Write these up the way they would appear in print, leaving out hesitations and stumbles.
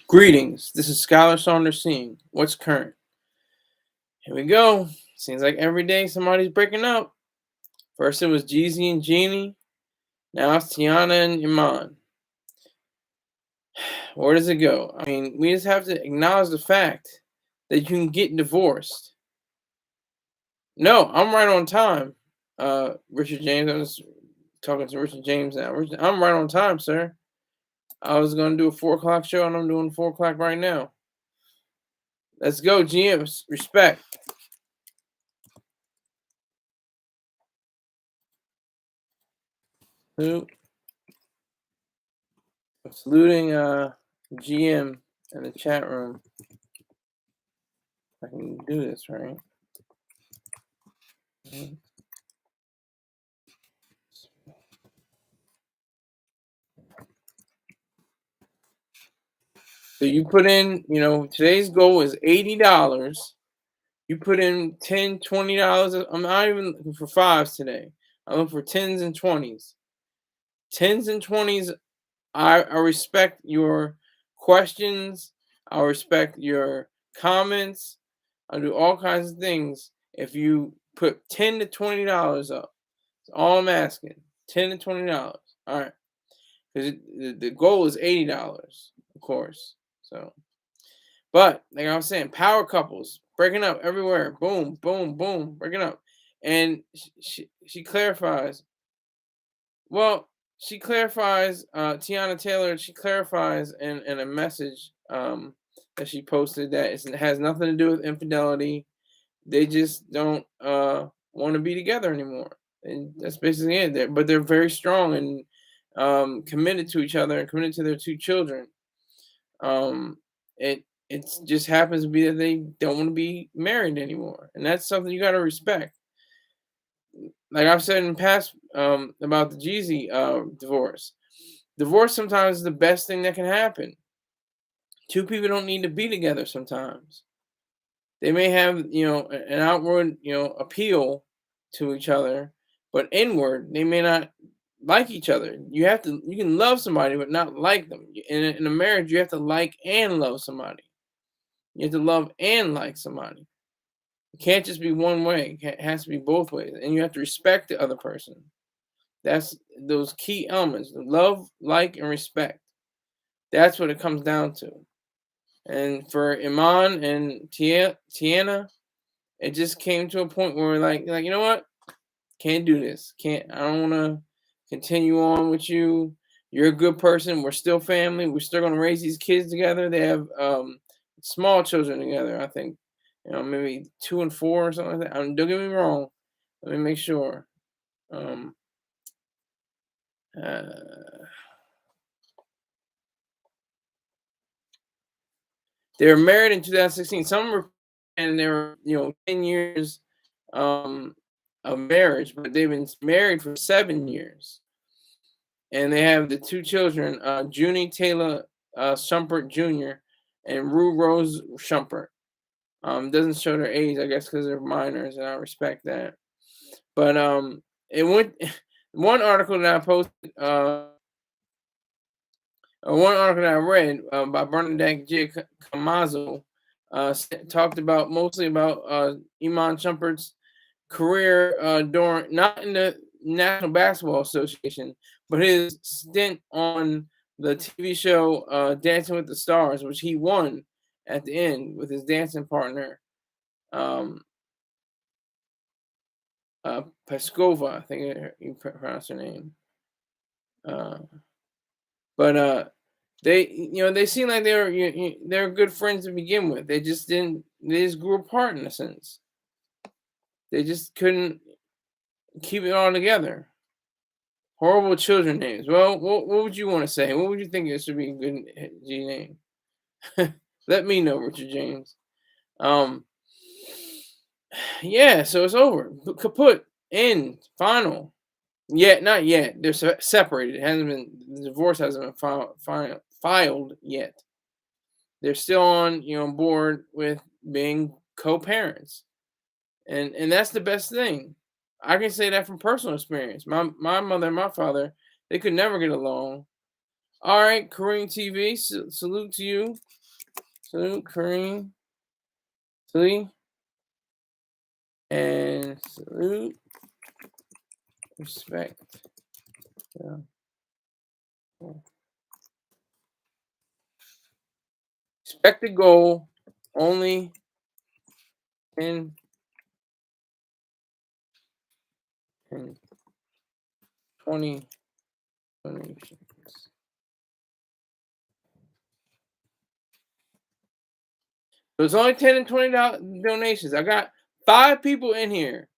Greetings. This is Scholar Saunders seeing what's current. Here we go. Seems like every day somebody's breaking up. First it was Jeezy and Jeannie. Now it's Teyana and Iman. Where does it go? I mean, we just have to acknowledge the fact that you can get divorced. No, I'm right on time. Richard James. I'm just talking to Richard James now. I'm right on time, sir. I was going to do a 4 o'clock show, and I'm doing 4 o'clock right now. Let's go, GMs. Respect. Saluting GM in the chat room. I can do this, right? So you put in, today's goal is $80. You put in $10, $20. I'm not even looking for fives today. I'm looking for 10s and 20s. 10s and 20s, I respect your questions. I respect your comments. I'll do all kinds of things if you put $10 to $20 up. That's all I'm asking. $10 to $20. All right. Because the goal is $80, of course. So, but like I was saying, power couples breaking up everywhere. Boom, boom, boom, breaking up. And she clarifies. Well, she clarifies. Teyana Taylor. She clarifies in a message that she posted that it has nothing to do with infidelity. They just don't want to be together anymore, and that's basically it. But they're very strong and committed to each other and committed to their 2 children. It just happens to be that they don't want to be married anymore, and that's something you got to respect. Like I've said in the past about the Jeezy divorce. Divorce sometimes is the best thing that can happen. 2 people don't need to be together sometimes. They may have, an outward, appeal to each other, but inward, they may not like each other. You can love somebody, but not like them. In a marriage, you have to like and love somebody. You have to love and like somebody. It can't just be one way. It has to be both ways. And you have to respect the other person. That's those key elements: love, like, and respect. That's what it comes down to. And for Iman and Teyana, it just came to a point where we're like, you know what? Can't do this. I don't want to continue on with you. You're a good person. We're still family. We're still going to raise these kids together. They have small children together, I think. Maybe 2 and 4 or something like that. Don't get me wrong. Let me make sure. They were married in 2016. Some were, and they were, 10 years of marriage, but they've been married for 7 years. And they have the 2 children, Junie Taylor Shumpert Jr. and Rue Rose Shumpert. Doesn't show their age, I guess, because they're minors, and I respect that. But it went. One article that I posted, one article that I read by Bernadette Giacomazzo talked about mostly about Iman Shumpert's career during, not in the National Basketball Association, but his stint on the TV show Dancing with the Stars, which he won at the end with his dancing partner, Peskova, I think you pronounce her name. But they seem like they're good friends to begin with. They just grew apart in a sense. They just couldn't keep it all together. Horrible children names. Well, what would you want to say? What would you think it should be a good G name? Let me know, Richard James. Yeah, so it's over. Kaput. End. Final. Yet, not yet. They're separated. The divorce hasn't been filed yet. They're still on board with being co-parents, and that's the best thing. I can say that from personal experience. My mother and my father, they could never get along. All right, Kareem TV, salute to you. Salute Kareem. Salute. And salute. Respect. Yeah. Expected goal only in 20 donations. So it's only 10 and $20 donations. I got 5 people in here.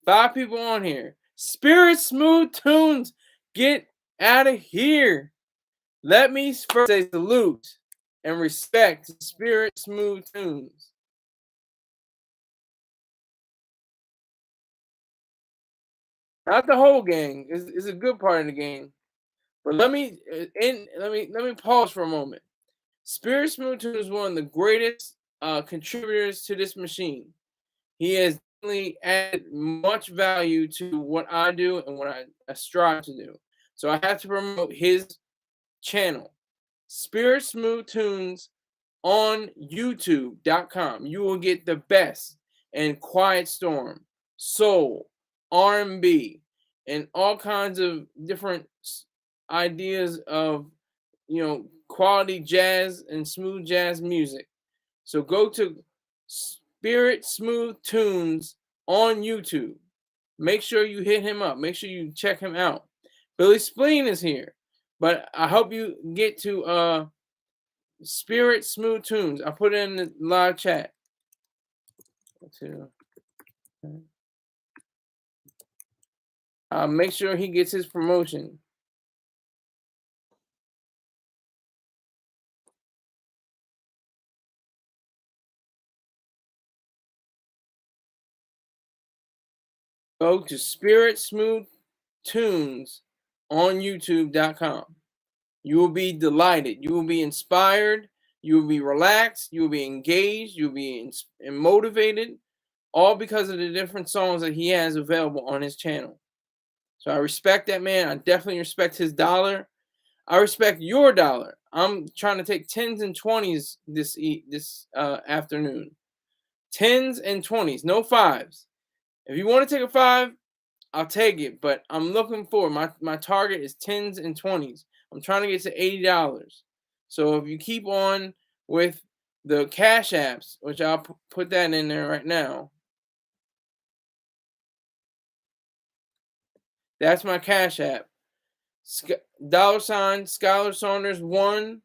5 people on here. Spirit Smooth Tunes, get out of here. Let me first say salute and respect to Spirit Smooth Tunes. Not the whole gang. It's a good part of the game. But let me pause for a moment. Spirit Smooth Tunes is one of the greatest contributors to this machine. He has definitely added much value to what I do and what I strive to do. So I have to promote his channel, Spirit Smooth Tunes on YouTube.com. You will get the best in Quiet Storm, soul, R&B, and all kinds of different ideas of quality jazz and smooth jazz music. So go to Spirit Smooth Tunes on YouTube. Make sure you hit him up. Make sure you check him out. Billy Spleen is here. But I hope you get to Spirit Smooth Tunes. I put it in the live chat. Make sure he gets his promotion. Go to Spirit Smooth Tunes on YouTube.com. You will be delighted. You will be inspired. You will be relaxed. You will be engaged. You'll be motivated, all because of the different songs that he has available on his channel. So I respect that man. I definitely respect his dollar. I respect your dollar. I'm trying to take 10s and 20s this afternoon. 10s and 20s, no 5s. If you want to take a 5, I'll take it. But I'm looking for my target is 10s and 20s. I'm trying to get to $80. So if you keep on with the Cash Apps, which I'll put that in there right now. That's my Cash App. $, Skylar Saunders 1.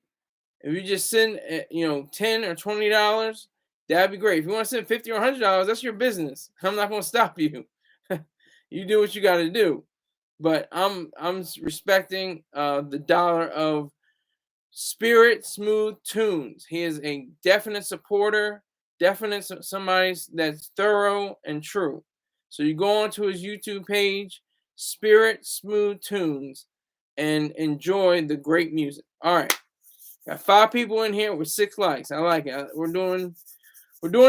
If you just send $10 or $20, that'd be great. If you want to send $50 or $100, that's your business. I'm not going to stop you. You do what you got to do. But I'm respecting the dollar of Spirit Smooth Tunes. He is a definite supporter, definite somebody that's thorough and true. So you go onto his YouTube page, Spirit Smooth Tunes, and enjoy the great music. All right, got 5 people in here with 6 likes. I like it. We're doing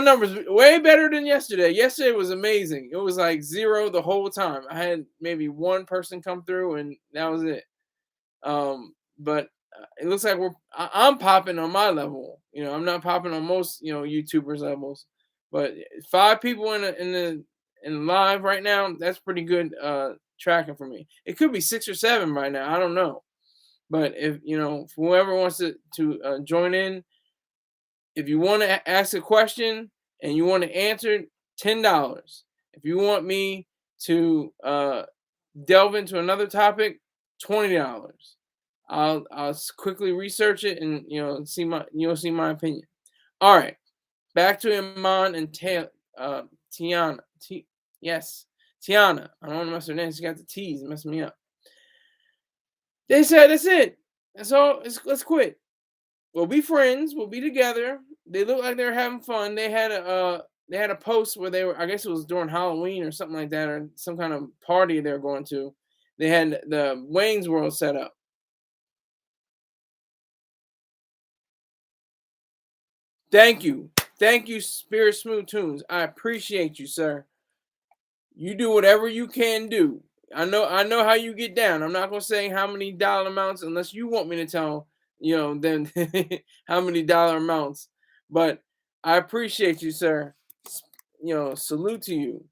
numbers way better than yesterday. Yesterday was amazing. It was like 0 the whole time. I had maybe 1 person come through, and that was it. But it looks like I'm popping on my level. I'm not popping on most YouTubers levels, but 5 people in live right now. That's pretty good tracking for me. It could be 6 or 7 right now. I don't know, but if whoever wants to join in, if you want to ask a question and you want to answer, $10. If you want me to delve into another topic, $20. I'll quickly research it and you'll see my opinion. All right, back to Iman and Teyana. Yes, Teyana. I don't want to mess her name. She got the T's messing me up. They said that's it. That's all. Let's quit. We'll be friends. We'll be together. They look like they're having fun. They had a post where they were. I guess it was during Halloween or something like that, or some kind of party they're going to. They had the Wayne's World set up. Thank you, Spirit Smooth Tunes. I appreciate you, sir. You do whatever you can do. I know how you get down. I'm not gonna say how many dollar amounts unless you want me to tell them how many dollar amounts. But I appreciate you, sir. Salute to you.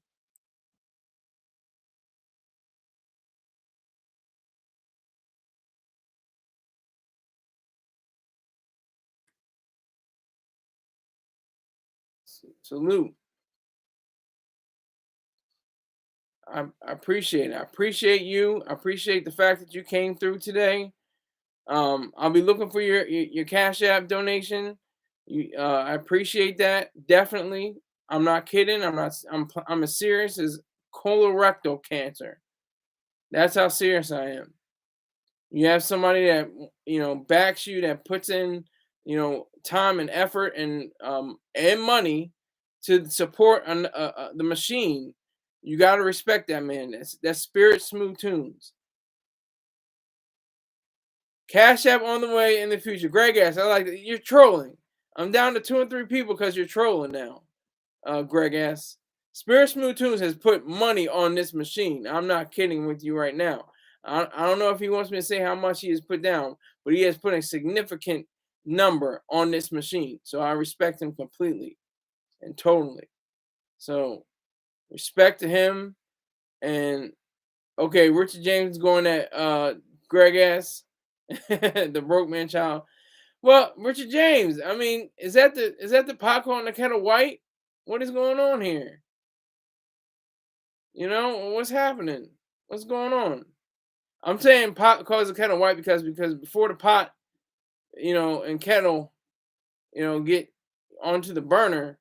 Salute. I appreciate it. I appreciate you. I appreciate the fact that you came through today. I'll be looking for your Cash App donation. I appreciate that definitely. I'm not kidding. I'm not. I'm as serious as colorectal cancer. That's how serious I am. You have somebody that backs you, that puts in time and effort and money to support the machine. You got to respect that man. That's Spirit Smooth Tunes. Cash App on the way in the future. Greg ass, I like that. You're trolling. I'm down to 2 and 3 people because you're trolling now. Greg ass. Spirit Smooth Tunes has put money on this machine. I'm not kidding with you right now. I don't know if he wants me to say how much he has put down, but he has put a significant number on this machine. So I respect him completely and totally. So respect to him. And okay, Richard James going at Greg ass, the broke man child. Well, Richard James, I mean, is that the popcorn on the kettle white? What is going on here? What's happening? What's going on? I'm saying pot calls the kettle white because before the pot, and kettle, get onto the burner,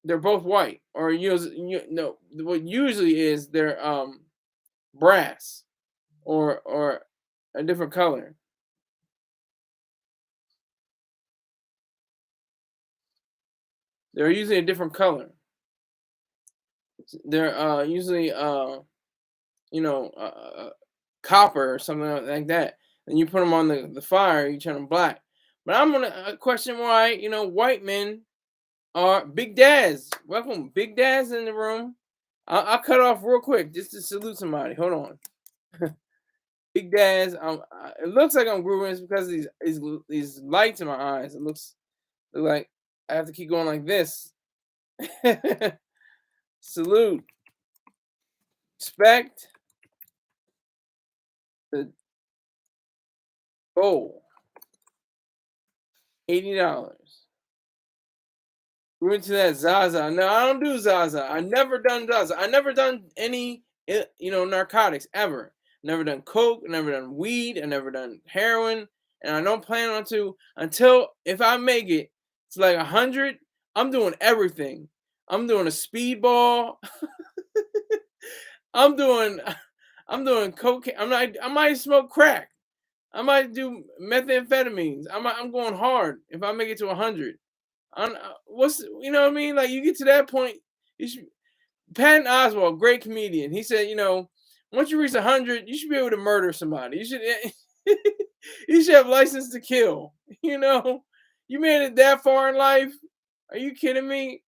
they're both white. Or no, what usually is they're brass or a different color. They're usually a different color. They're usually copper or something like that. And you put them on the fire, you turn them black. But I'm gonna question why white men are Big Daz. Welcome, Big Daz in the room. I'll cut off real quick just to salute somebody. Hold on, Big Daz. It looks like I'm grooving. It's because of these lights in my eyes. It look like I have to keep going like this. Salute, respect the goal. $80. We went to that Zaza. No, I don't do Zaza. I never done Zaza. I never done any, narcotics ever. Never done coke. Never done weed. I never done heroin, and I don't plan on to until if I make it to like 100. I'm doing everything. I'm doing a speedball. I'm doing, I'm doing cocaine. I might smoke crack. I might do methamphetamines. I'm going hard if I make it to 100. What's what I mean? Like you get to that point, you should. Patton Oswalt, great comedian. He said, once you reach 100, you should be able to murder somebody. You should, you should have license to kill. You made it that far in life. Are you kidding me?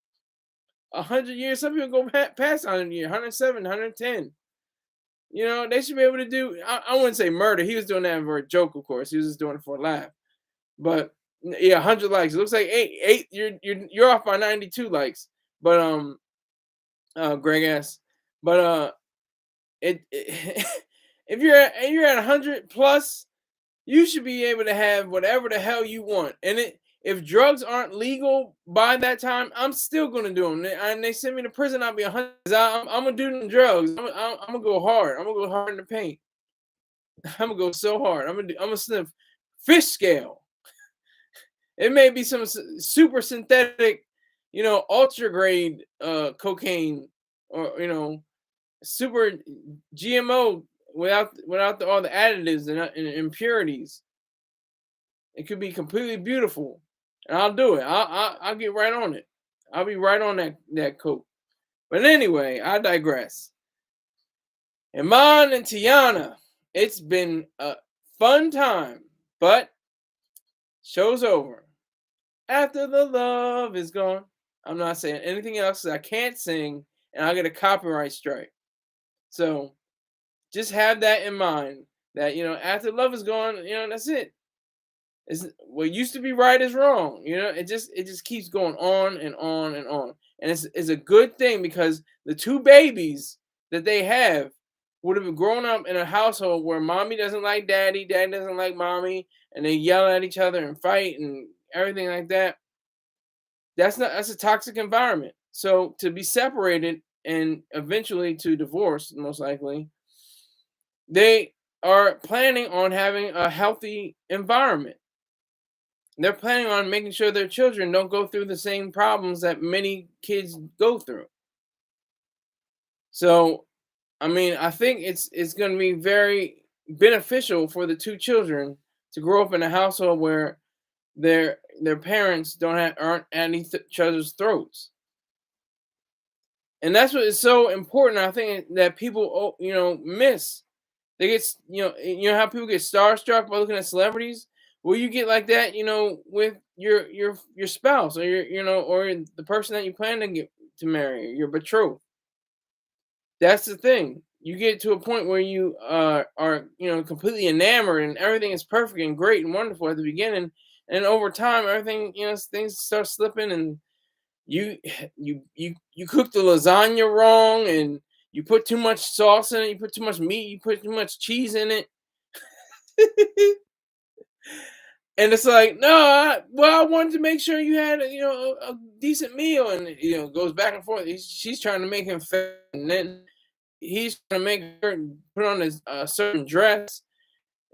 100 years. Some people go past 100 years, 107, 110. They should be able to do. I wouldn't say murder. He was doing that for a joke, of course. He was just doing it for a laugh. But yeah, 100 likes. It looks like eight. You're off by 92 likes. But Greg ass. But if you're at 100 plus, you should be able to have whatever the hell you want. And if drugs aren't legal by that time, I'm still gonna do them. And they send me to prison, I'll be 100. I'm gonna do them drugs. I'm gonna go hard. I'm gonna go hard in the paint. I'm gonna go so hard. I'm gonna sniff fish scale. It may be some super synthetic, ultra grade cocaine, or super GMO without all the additives and impurities. It could be completely beautiful, and I'll do it. I'll get right on it. I'll be right on that coke. But anyway, I digress. Iman and Teyana, it's been a fun time, but show's over. After the love is gone. I'm not saying anything else 'cause I can't sing and I'll get a copyright strike. So just have that in mind that, after love is gone, that's it. It's what used to be right is wrong. It just keeps going on and on and on. And it's a good thing because the two babies that they have would have grown up in a household where mommy doesn't like daddy, daddy doesn't like mommy, and they yell at each other and fight and everything like that. That's a toxic environment. So to be separated and eventually to divorce, most likely, they are planning on having a healthy environment. They're planning on making sure their children don't go through the same problems that many kids go through. So, I mean, I think it's going to be very beneficial for the two children to grow up in a household where their parents aren't at each other's throats. And that's what is so important. I think that people, miss. They get, how people get starstruck by looking at celebrities. Well, you get like that, with your spouse or or the person that you plan to get to marry, your betrothed. That's the thing. You get to a point where you are, completely enamored and everything is perfect and great and wonderful at the beginning, and over time, everything, things start slipping, and you you cook the lasagna wrong, and you put too much sauce in it, you put too much meat, you put too much cheese in it. And it's like, no, I wanted to make sure you had a decent meal, and goes back and forth. She's trying to make him fat, and then he's trying to make her put on a certain dress.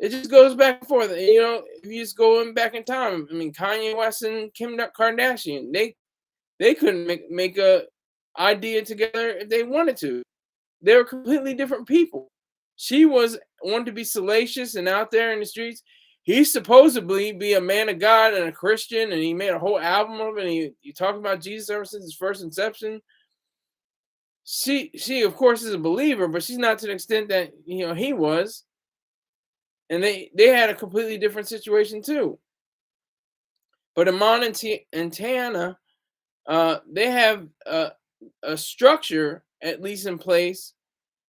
It just goes back and forth. And, if you just go back in time, I mean, Kanye West and Kim Kardashian, they couldn't make a idea together if they wanted to. They were completely different people. She wanted to be salacious and out there in the streets. He's supposedly be a man of God and a Christian, and he made a whole album of it. And he talked about Jesus ever since his first inception. She of course is a believer, but she's not to the extent that he was. And they had a completely different situation too. But Iman and Teyana, they have a structure at least in place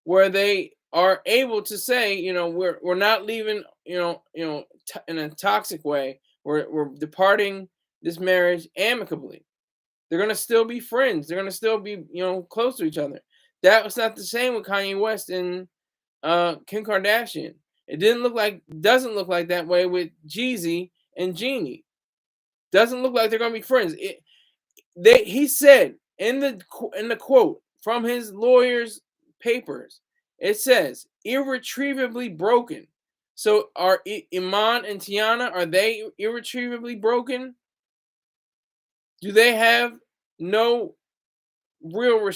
where they are able to say, we're not leaving, in a toxic way. We're departing this marriage amicably. They're gonna still be friends. They're gonna still be, close to each other. That was not the same with Kanye West and Kim Kardashian. It doesn't look like that way with Jeezy and Jeannie. Doesn't look like they're gonna be friends. He said in the quote from his lawyer's papers, it says irretrievably broken. So are Iman and Teyana, are they irretrievably broken? Do they have no real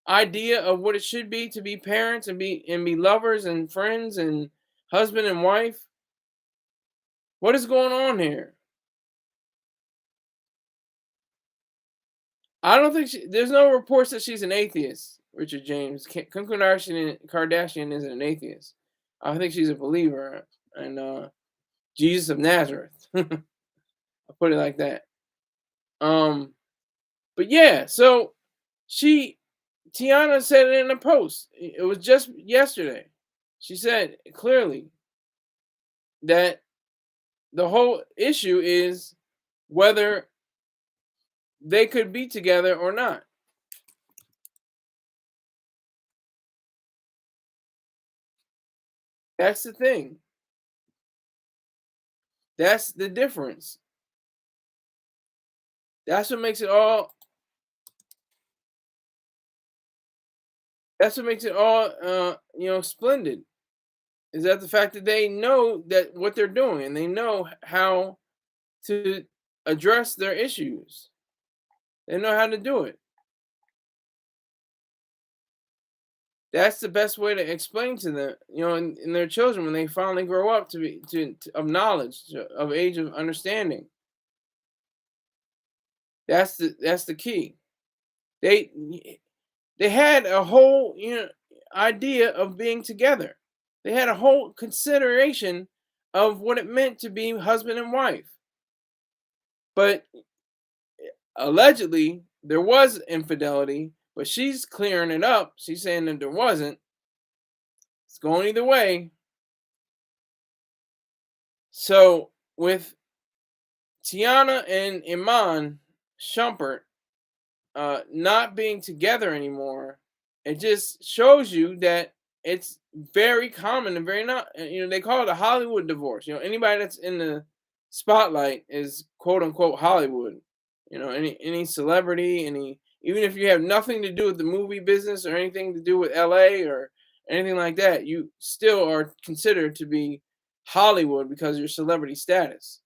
idea of what it should be to be parents and be lovers and friends and husband and wife? What is going on here? I don't think there's no reports that she's an atheist. Richard James, Kim Kardashian isn't an atheist. I think she's a believer in Jesus of Nazareth. I'll put it like that. But yeah, so Teyana said it in a post. It was just yesterday. She said clearly that the whole issue is whether they could be together or not. That's the thing. That's the difference. That's what makes it all. That's what makes it all, splendid. Is that the fact that they know that what they're doing and they know how to address their issues. They know how to do it. That's the best way to explain to them, and their children when they finally grow up to be of knowledge, of age of understanding. That's the key. They they had a whole idea of being together. They had a whole consideration of what it meant to be husband and wife. But allegedly there was infidelity, but she's clearing it up. She's saying that there wasn't. It's going either way. So with Teyana and Iman Shumpert not being together anymore, it just shows you that it's very common and very not. They call it a Hollywood divorce. Anybody that's in the spotlight is quote unquote Hollywood. Any celebrity, even if you have nothing to do with the movie business or anything to do with LA or anything like that, you still are considered to be Hollywood because of your celebrity status.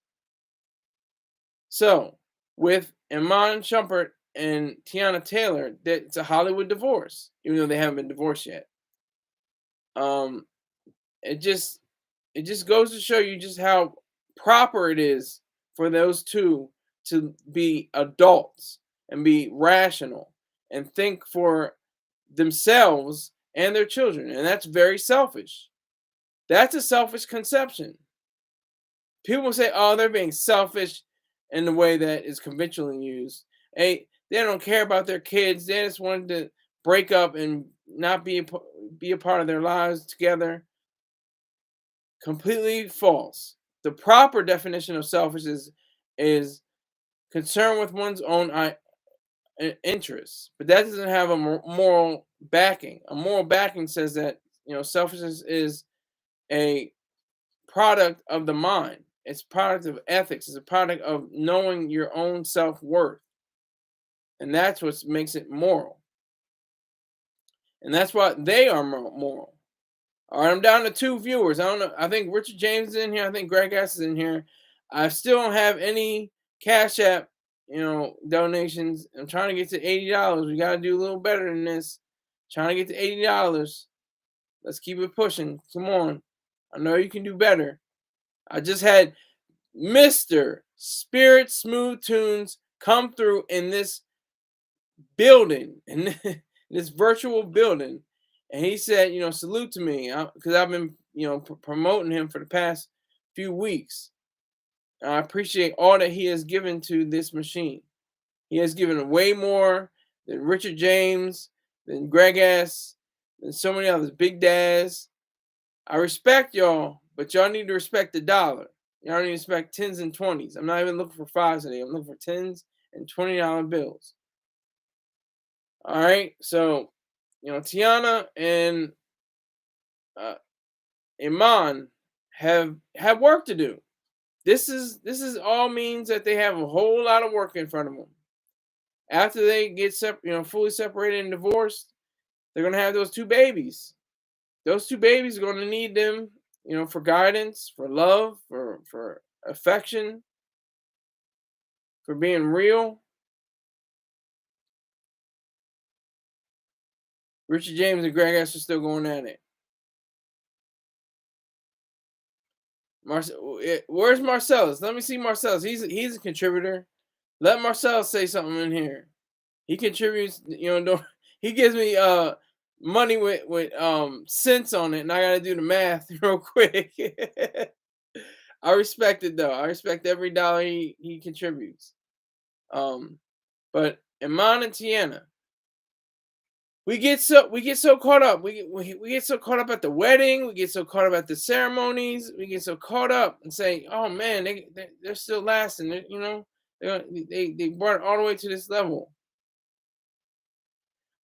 So with Iman Shumpert and Teyana Taylor, that it's a Hollywood divorce, even though they haven't been divorced yet. Um, it just goes to show you just how proper it is for those two to be adults and be rational and think for themselves and their children, and that's very selfish. That's a selfish conception. People say, "Oh, they're being selfish," in the way that is conventionally used. They don't care about their kids. They just wanted to break up and not be a part of their lives together. Completely false. The proper definition of selfish is concern with one's own interests, but that doesn't have a moral backing. A moral backing says that selfishness is a product of the mind. It's a product of ethics. It's a product of knowing your own self-worth. And that's what makes it moral. And that's why they are moral. All right, I'm down to 2 viewers. I don't know. I think Richard James is in here. I think Greg S is in here. I still don't have any Cash App, donations. I'm trying to get to $80. We got to do a little better than this. Trying to get to $80. Let's keep it pushing. Come on. I know you can do better. I just had Mr. Spirit Smooth Tunes come through in this building, in this virtual building, and he said, salute to me, because I've been, promoting him for the past few weeks. I appreciate all that he has given to this machine. He has given way more than Richard James, than Greg S, than so many others, Big Daz. I respect y'all, but y'all need to respect the dollar. Y'all need to respect tens and twenties. I'm not even looking for fives today. I'm looking for tens and $20 bills. All right. So, Teyana and Iman have work to do. This is all means that they have a whole lot of work in front of them. After they get fully separated and divorced, they're gonna have those 2 babies. Those 2 babies are gonna need them, for guidance, for love, for affection, for being real. Richard James and Greg S are still going at it. Where's Marcellus? Let me see Marcellus. He's a contributor. Let Marcellus say something in here. He contributes. He gives me money with cents on it, and I gotta do the math real quick. I respect it though. I respect every dollar he contributes. But Iman and Teyana, we get so caught up. We get so caught up at the wedding. We get so caught up at the ceremonies. We get so caught up and say, "Oh man, they're still lasting." They brought it all the way to this level.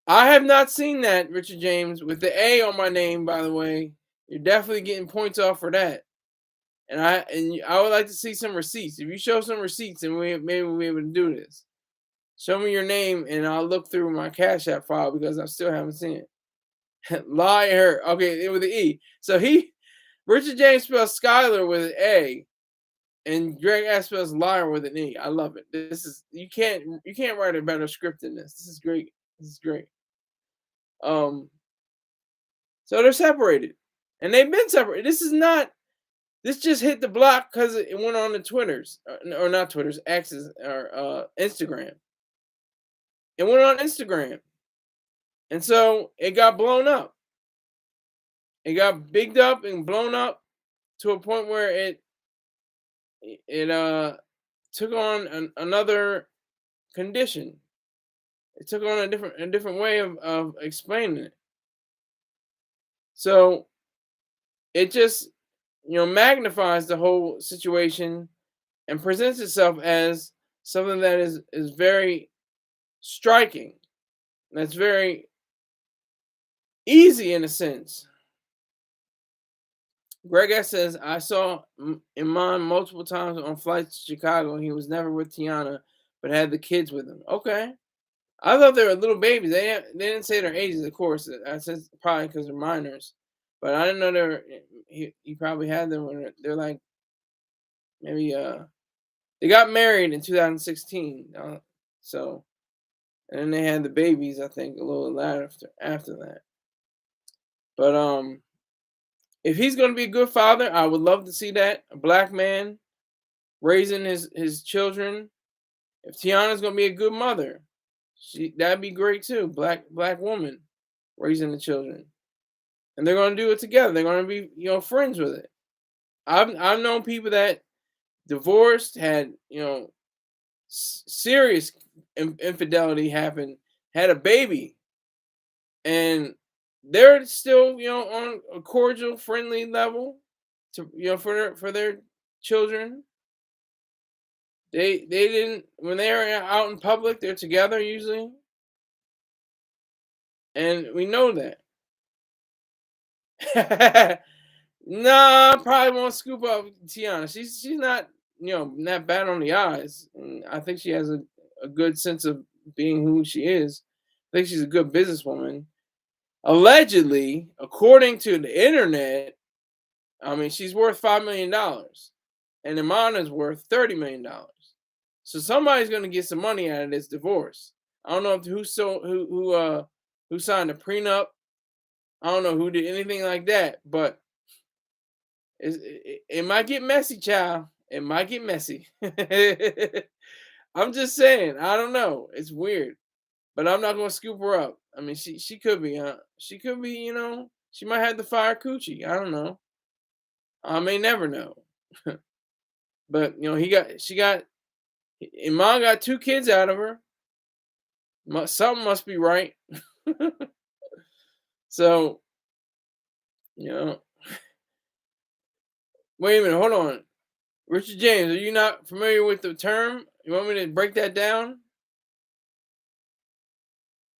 I have not seen that, Richard James, with the A on my name. By the way, you're definitely getting points off for that. And I would like to see some receipts. If you show some receipts, and maybe we'll be able to do this. Show me your name, and I'll look through my Cash App file because I still haven't seen it. Liar. Okay, with the E. So Richard James spells Skylar with an A, and Greg S spells liar with an E. I love it. You can't write a better script than this. This is great. This is great. So they're separated, and they've been separated. This just hit the block because it went on the Twitters, or not Twitters, X's, or Instagram. It went on Instagram, and so it got blown up. It got bigged up and blown up to a point where it took on another condition. It took on a different way of explaining it. So it just magnifies the whole situation and presents itself as something that is very striking. That's very easy in a sense. Greg S says, I saw Iman multiple times on flights to Chicago, and he was never with Teyana, but had the kids with him. Okay. I thought they were little babies. They didn't say their ages, of course. I said probably because they're minors. But I didn't know they were, he probably had them when they're like maybe they got married in 2016. So and then they had the babies, I think, a little after that. But if he's gonna be a good father, I would love to see that. A black man raising his children. If Tiana's gonna be a good mother, that'd be great too. Black woman raising the children. And they're gonna do it together. They're gonna be, friends with it. I've known people that divorced, had, serious infidelity happen, had a baby, and they're still, on a cordial, friendly level to, for their children. They didn't, when they're out in public, they're together usually, and we know that. Nah, I probably won't scoop up Tiana. She's not, not bad on the eyes. And I think she has a good sense of being who she is. I think she's a good businesswoman. Allegedly, according to the internet, I mean, she's worth $5 million, and Iman is worth $30 million. So somebody's gonna get some money out of this divorce. I don't know who signed a prenup. I don't know who did anything like that, but it might get messy, child. It might get messy. I'm just saying. I don't know. It's weird, but I'm not gonna scoop her up. I mean, she could be, she could be, she might have the fire coochie. I don't know. I may never know. But Iman got 2 kids out of her. Something must be right. So, you know, wait a minute, hold on. Richard James, are you not familiar with the term? You want me to break that down?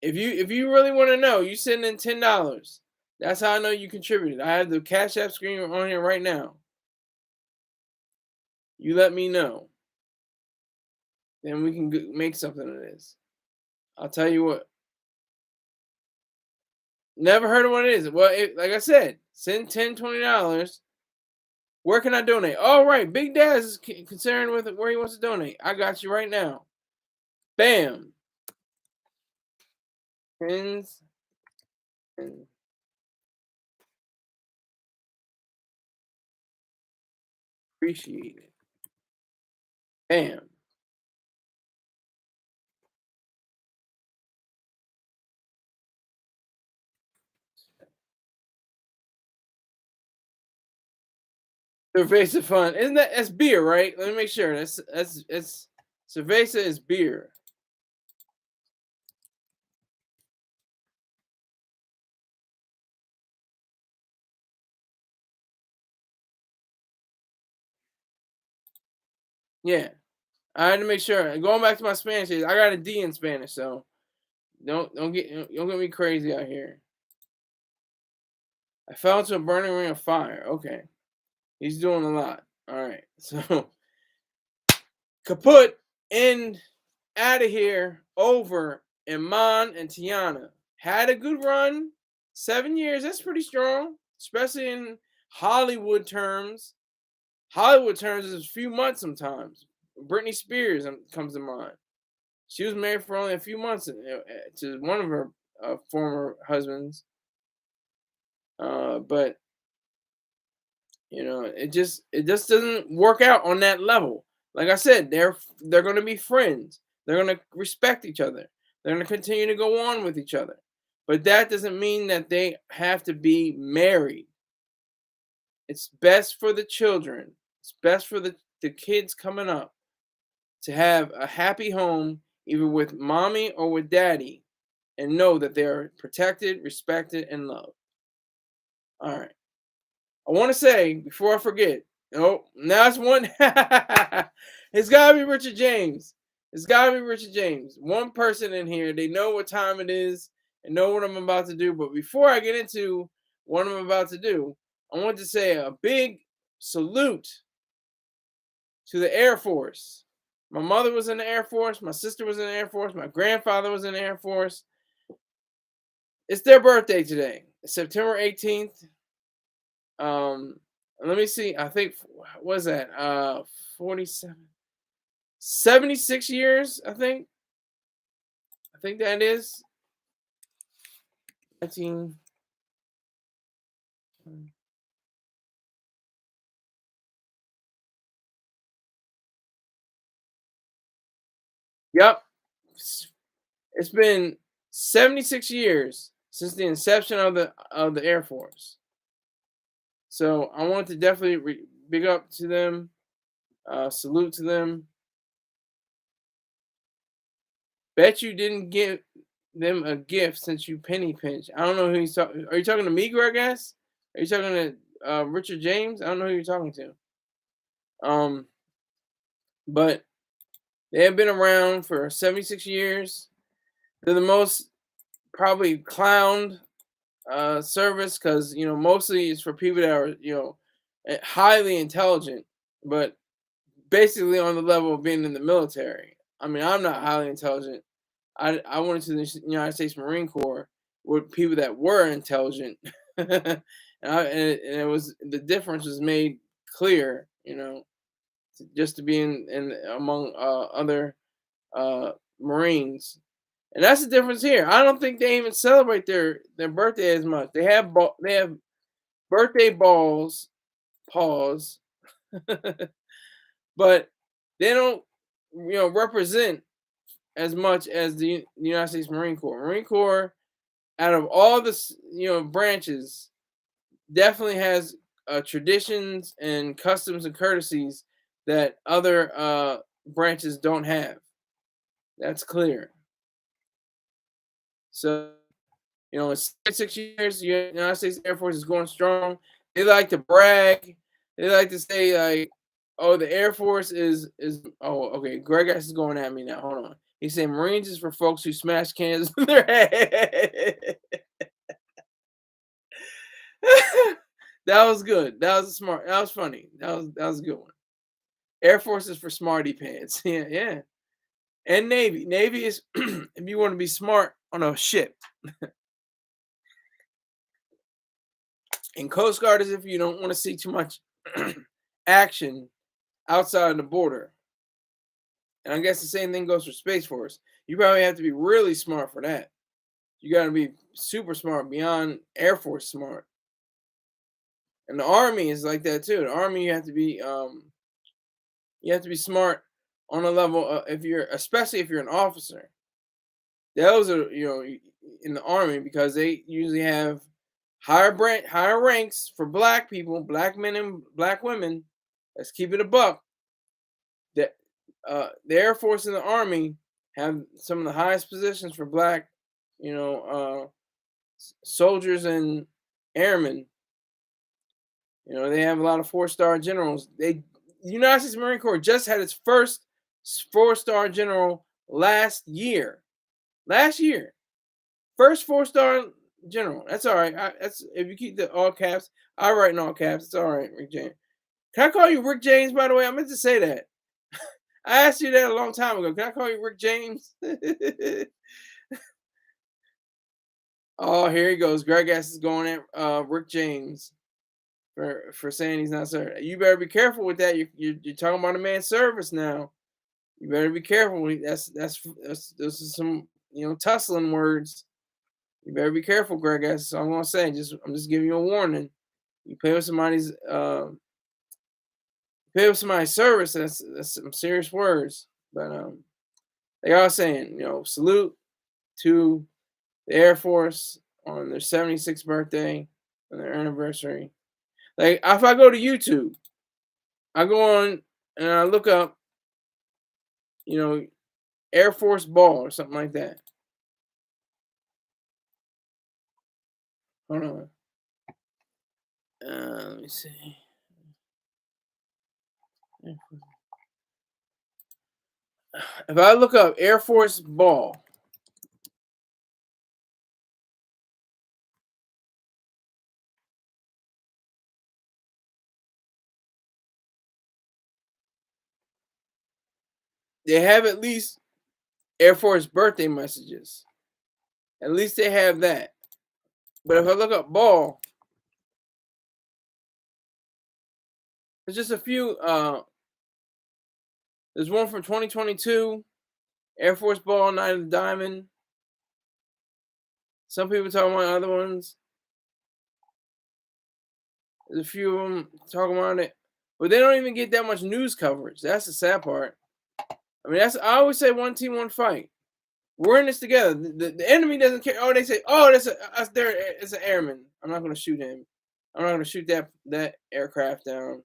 If you really want to know, you send in $10. That's how I know you contributed. I have the Cash App screen on here right now. You let me know. Then we can make something of this. I'll tell you what. Never heard of what it is. Well, like I said, send $10, $20. Where can I donate? All right, Big Daz is concerned with where he wants to donate. I got you right now. Bam. Pins and appreciate it. Bam. Cerveza fun. Isn't that's beer, right? Let me make sure. That's Cerveza is beer. Yeah. I had to make sure. Going back to my Spanish, I got a D in Spanish, so don't get me crazy out here. I fell into a burning ring of fire. Okay. He's doing a lot. All right. So kaput and out of here over Iman and Teyana. Had a good run. 7 years. That's pretty strong, especially in Hollywood terms. Hollywood terms is a few months sometimes. Britney Spears comes to mind. She was married for only a few months to one of her former husbands. But it just doesn't work out on that level. Like I said, they're going to be friends. They're going to respect each other. They're going to continue to go on with each other. But that doesn't mean that they have to be married. It's best for the children. It's best for the kids coming up to have a happy home, either with mommy or with daddy, and know that they're protected, respected, and loved. All right. I want to say before I forget. Oh, now it's one. It's gotta be Richard James. It's gotta be Richard James. One person in here. They know what time it is and know what I'm about to do. But before I get into what I'm about to do, I want to say a big salute to the Air Force. My mother was in the Air Force. My sister was in the Air Force. My grandfather was in the Air Force. It's their birthday today, September 18th. Um, Let me see. I think what is that? 47, 76 years. I think. I think that is 19. Yep. It's been 76 years since the inception of the Air Force. So I want to definitely big up to them. Salute to them. Bet you didn't give them a gift since you penny pinch. I don't know who he's talking. Are you talking to me, Greg? Guess? Are you talking to Richard James? I don't know who you're talking to. Um, but they have been around for 76 years. They're the most probably clowned service because mostly it's for people that are highly intelligent, but basically on the level of being in the military. I mean, I'm not highly intelligent. I went to the United States Marine Corps with people that were intelligent, and it was the difference was made clear. Just to be in among other Marines, and that's the difference here. I don't think they even celebrate their birthday as much. They have birthday balls, pause, but they don't represent as much as the United States Marine Corps. Marine Corps, out of all the branches, definitely has traditions and customs and courtesies that other branches don't have. That's clear. So in 6 years, the United States Air Force is going strong. They like to brag. They like to say like, "Oh, the Air Force is." Oh, okay. Greg is going at me now. Hold on. He said Marines is for folks who smash cans in their head. That was good. That was smart. That was funny. That was a good one. Air Force is for smarty pants. Yeah, yeah. And Navy. Navy is if you want to be smart on a ship. And Coast Guard is if you don't want to see too much action outside the border. And I guess the same thing goes for Space Force. You probably have to be really smart for that. You got to be super smart beyond Air Force smart. And the Army is like that too. The Army you have to be smart on a level if you're especially if you're an officer. Those are in the Army because they usually have higher ranks for black people, black men and black women. Let's keep it a buck. That the Air Force and the Army have some of the highest positions for black, soldiers and airmen. They have a lot of 4-star generals. The United States Marine Corps just had its first 4-star general last year. Last year, first 4-star general. That's all right. That's if you keep the all caps. I write in all caps. It's all right, Rick James. Can I call you Rick James? By the way, I meant to say that. I asked you that a long time ago. Can I call you Rick James? Oh, here he goes. Greg S is going at Rick James for saying he's not sir. You better be careful with that. You're talking about a man's service now. You better be careful. That's those are some tussling words. You better be careful, Greg. That's all I'm gonna say. I'm just giving you a warning. You pay with somebody's service. That's some serious words. But like I was saying, salute to the Air Force on their 76th birthday, on their anniversary. Like if I go to YouTube, I go on and I look up, Air Force Ball or something like that. Hold on. Let me see. If I look up Air Force Ball, they have at least Air Force birthday messages. At least they have that. But if I look up ball, there's just a few. There's one from 2022, Air Force Ball, Night of the Diamond. Some people talking about other ones. There's a few of them talking about it, but they don't even get that much news coverage. That's the sad part. I mean, I always say one team, one fight. We're in this together. The enemy doesn't care. Oh, they say, oh, it's an airman. I'm not going to shoot him. I'm not going to shoot that aircraft down.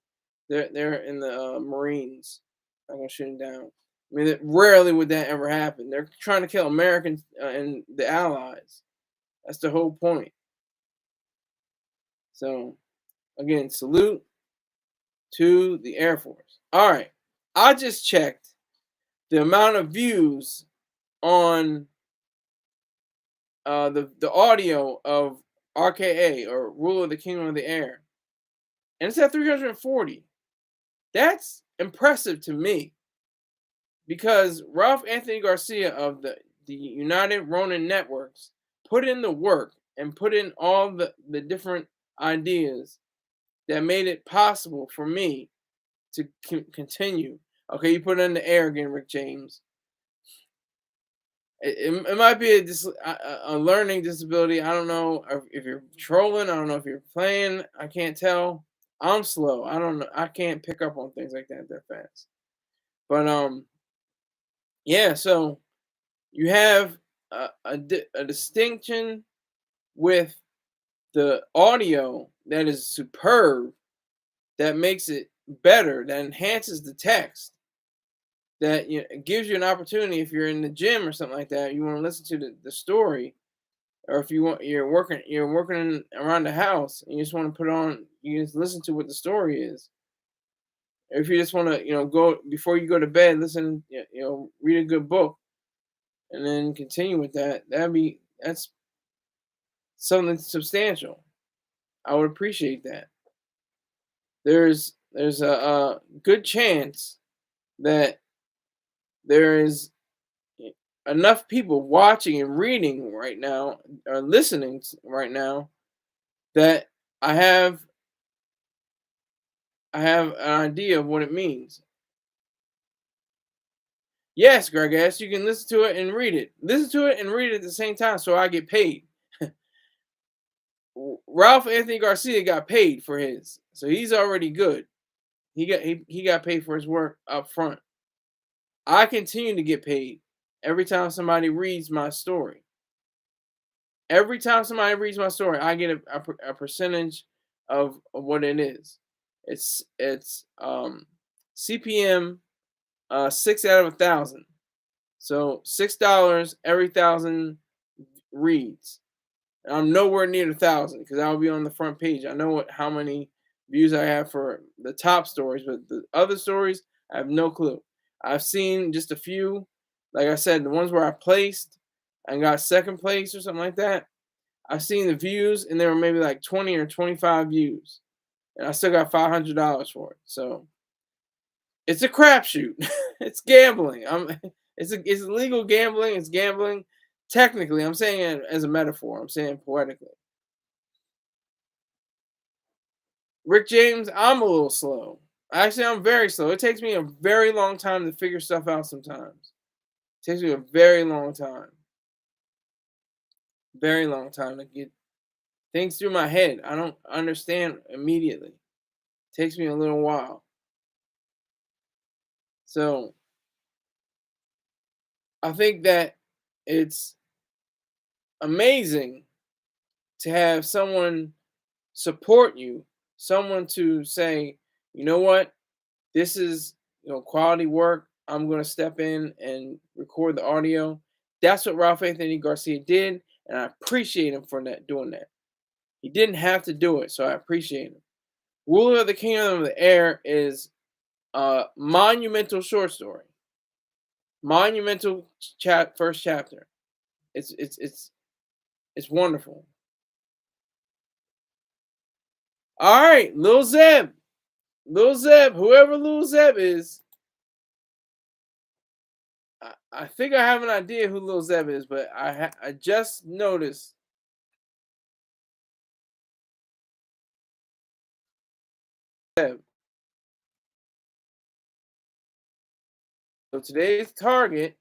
They're in the Marines. I'm going to shoot him down. I mean, rarely would that ever happen. They're trying to kill Americans and the Allies. That's the whole point. So, again, salute to the Air Force. All right. I just checked the amount of views on the audio of RKA, or Rule of the Kingdom of the Air, and it's at 340. That's impressive to me, because Ralph Anthony Garcia of the United Ronin Networks put in the work and put in all the different ideas that made it possible for me to continue. Okay, you put it in the air again, Rick James. It might be a learning disability. I don't know if you're trolling. I don't know if you're playing. I can't tell. I'm slow. I don't know. I can't pick up on things like that fast. But yeah. So you have a distinction with the audio that is superb, that makes it better, that enhances the text, that gives you an opportunity if you're in the gym or something like that, you want to listen to the story, or if you're working around the house and you just want to put on, you just listen to what the story is. Or if you just want to go before you go to bed, listen, read a good book, and then continue with that. That's something substantial. I would appreciate that. There's a good chance that there is enough people watching and reading right now, or listening right now, that I have an idea of what it means. Yes, Greg S, you can listen to it and read it. Listen to it and read it at the same time, so I get paid. Ralph Anthony Garcia got paid for his, so he's already good. He got paid for his work up front. I continue to get paid every time somebody reads my story. Every time somebody reads my story, I get a percentage of what it is. It's CPM 6 out of 1,000. So $6 every 1,000 reads. And I'm nowhere near 1,000 because I'll be on the front page. I know how many views I have for the top stories, but the other stories, I have no clue. I've seen just a few. Like I said, the ones where I placed and got second place or something like that, I've seen the views, and there were maybe like 20 or 25 views, and I still got $500 for it. So it's a crapshoot. It's gambling. It's illegal gambling. It's gambling. Technically, I'm saying it as a metaphor. I'm saying poetically. Rick James, I'm a little slow. Actually, I'm very slow. It takes me a very long time to figure stuff out sometimes. It takes me a very long time. Very long time to get things through my head. I don't understand immediately. It takes me a little while. So I think that it's amazing to have someone support you, someone to say, you know what, this is quality work. I'm going to step in and record the audio. That's what Ralph Anthony Garcia did, and I appreciate him for doing that. He didn't have to do it, so I appreciate him. Ruler of the Kingdom of the Air is a monumental short story. Monumental first chapter. It's wonderful. All right, Lil Zeb. Lil Zeb, whoever Lil Zeb is, I think I have an idea who Lil Zeb is, but I just noticed. Zeb. So today's target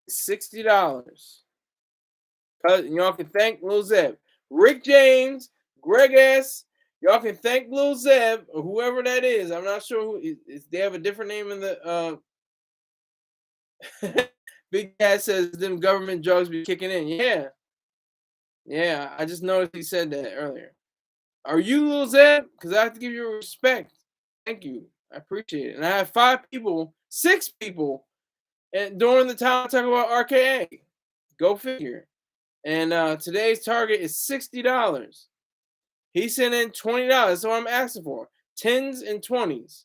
is $60. Y'all can thank Lil Zeb. Rick James, Greg S. Y'all can thank Lil Zeb or whoever that is. I'm not sure who. They have a different name in the. Big Cat says them government drugs be kicking in. Yeah, yeah. I just noticed he said that earlier. Are you Lil Zeb? Because I have to give you respect. Thank you. I appreciate it. And I have 6 people, and during the time I talk about RKA. Go figure. And today's target is $60. He sent in $20. That's what I'm asking for. 10s and 20s.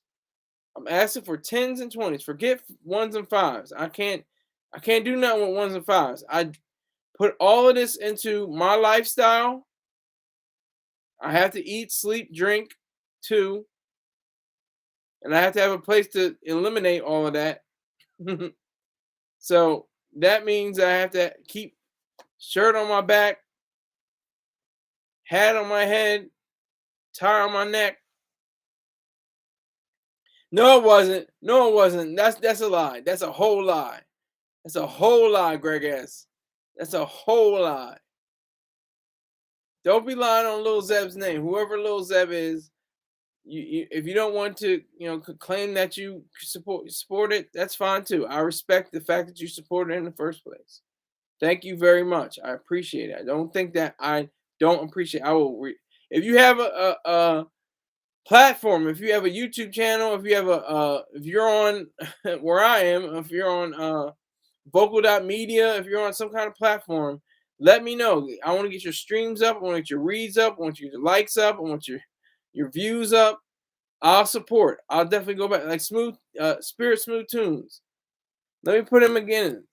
I'm asking for 10s and 20s. Forget 1s and 5s. I can't do nothing with 1s and 5s. I put all of this into my lifestyle. I have to eat, sleep, drink too. And I have to have a place to eliminate all of that. So that means I have to keep shirt on my back, hat on my head, tie on my neck. No, it wasn't. No, it wasn't. That's a lie. That's a whole lie. That's a whole lie, Greg S. That's a whole lie. Don't be lying on Lil Zeb's name. Whoever Lil Zeb is, if you don't want to, claim that you support it, that's fine too. I respect the fact that you support it in the first place. Thank you very much. I appreciate it. I don't think that I don't appreciate. I will. If you have a platform, if you have a YouTube channel, if you have if you're on where I am, if you're on vocal.media, if you're on some kind of platform, let me know. I want to get your streams up. I want to get your reads up. I want your likes up. I want your views up. I'll support. I'll definitely go back. Like Spirit Smooth Tunes. Let me put him again.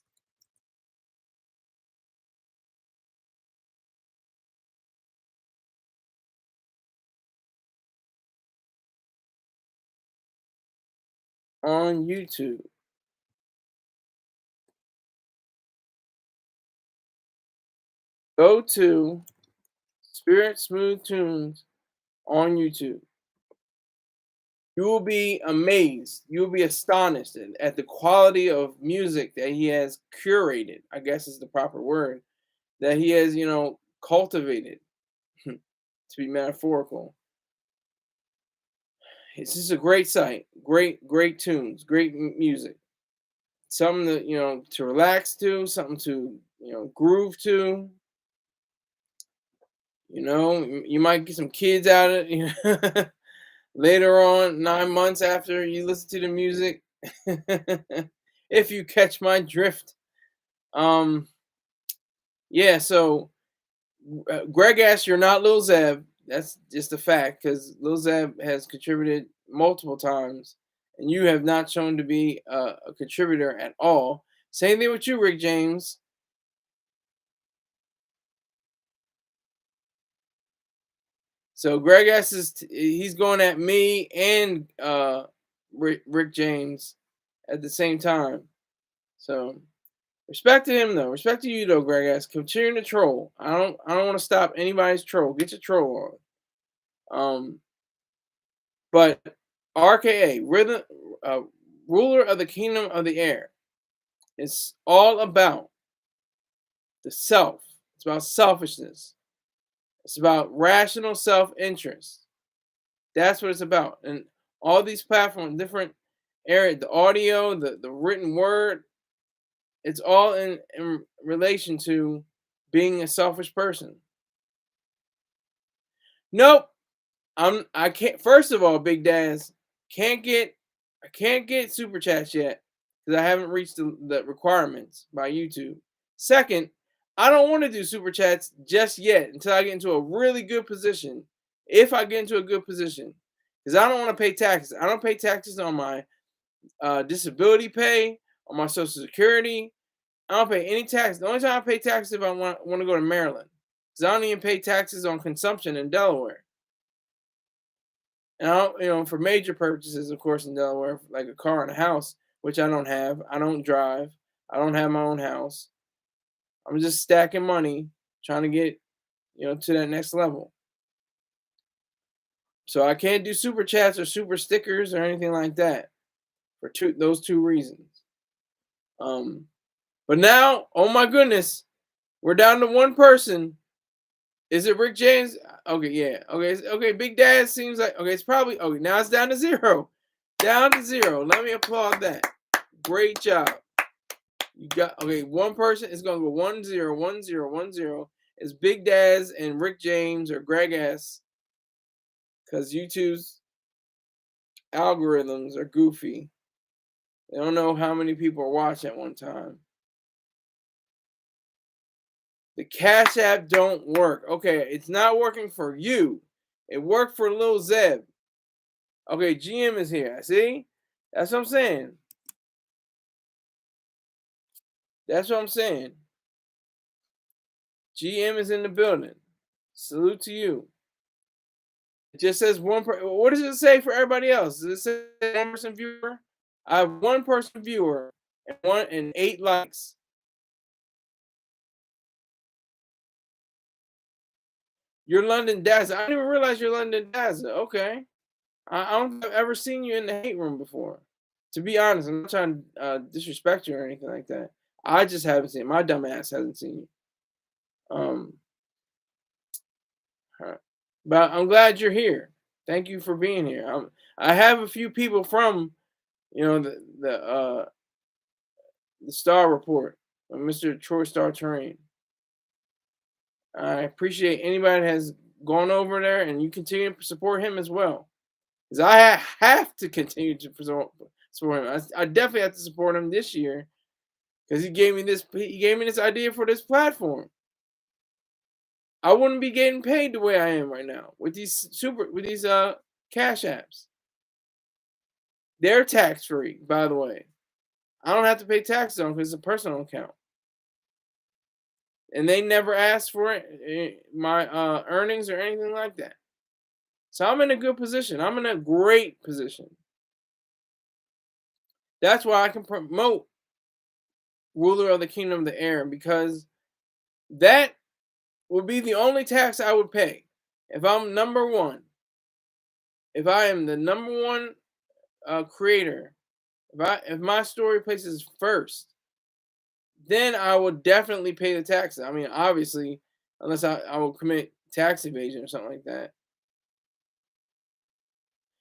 On YouTube. Go to Spirit Smooth Tunes on YouTube. You will be amazed. You will be astonished at the quality of music that he has curated, I guess is the proper word, that he has, cultivated, to be metaphorical. It's just a great site. Great tunes, great music. Something to relax to, something to, groove to. You might get some kids out of it. Later on, 9 months after you listen to the music, if you catch my drift. Yeah, so Greg asks, you're not Lil Zeb. That's just a fact, because Lil Zeb has contributed multiple times, and you have not shown to be a contributor at all. Same thing with you, Rick James. So Greg asks, he's going at me and Rick James at the same time. So respect to him though. Respect to you though, Greg S. Continue to troll. I don't want to stop anybody's troll. Get your troll on. But RKA, rhythm, ruler of the kingdom of the air, is all about the self. It's about selfishness. It's about rational self-interest. That's what it's about. And all these platforms, different area, the audio, the written word, it's all in relation to being a selfish person. Nope. I can't. First of all, Big Daz, I can't get super chats yet because I haven't reached the requirements by YouTube. Second, I don't want to do super chats just yet until I get into a really good position. If I get into a good position, because I don't want to pay taxes. I don't pay taxes on my disability pay, on my Social Security. I don't pay any tax. The only time I pay taxes if I want to go to Maryland, because I don't even pay taxes on consumption in Delaware. And I don't, for major purchases, of course, in Delaware, like a car and a house, which I don't have. I don't drive. I don't have my own house. I'm just stacking money, trying to get, to that next level. So I can't do super chats or super stickers or anything like that for those two reasons. But now, oh my goodness, we're down to one person. Is it Rick James? Okay, yeah. Okay. Big Dad seems like okay. It's probably okay. Now it's down to zero. Down to zero. Let me applaud that. Great job. You got okay. One person is going to go 1-0, 1-0, 1-0. It's Big Daz and Rick James or Greg S. Because YouTube's algorithms are goofy. They don't know how many people are watching at one time. The Cash App don't work. Okay, it's not working for you. It worked for Lil Zeb. Okay, GM is here. See? That's what I'm saying. That's what I'm saying. GM is in the building. Salute to you. It just says one what does it say for everybody else? Does it say one person viewer? I have one person viewer and 8 likes. You're London Dazzler. I didn't even realize you're London Dazzler. Okay. I don't think I've ever seen you in the hate room before. To be honest, I'm not trying to disrespect you or anything like that. I just haven't seen my dumb ass hasn't seen you. But I'm glad you're here. Thank you for being here. I have a few people from, the Star Report, Mr. Troy Star Terrain. I appreciate anybody that has gone over there, and you continue to support him as well. Because I have to continue to support him. I definitely have to support him this year because he gave me this. He gave me this idea for this platform. I wouldn't be getting paid the way I am right now with these cash apps. They're tax free, by the way. I don't have to pay taxes on because it's a personal account, and they never asked for my earnings or anything like that. So I'm in a good position. I'm in a great position. That's why I can promote ruler of the kingdom of the air, because that would be the only tax I would pay if I'm number one. If I am the number one creator, if my story places first, then I would definitely pay the taxes. I mean, obviously, unless I will commit tax evasion or something like that.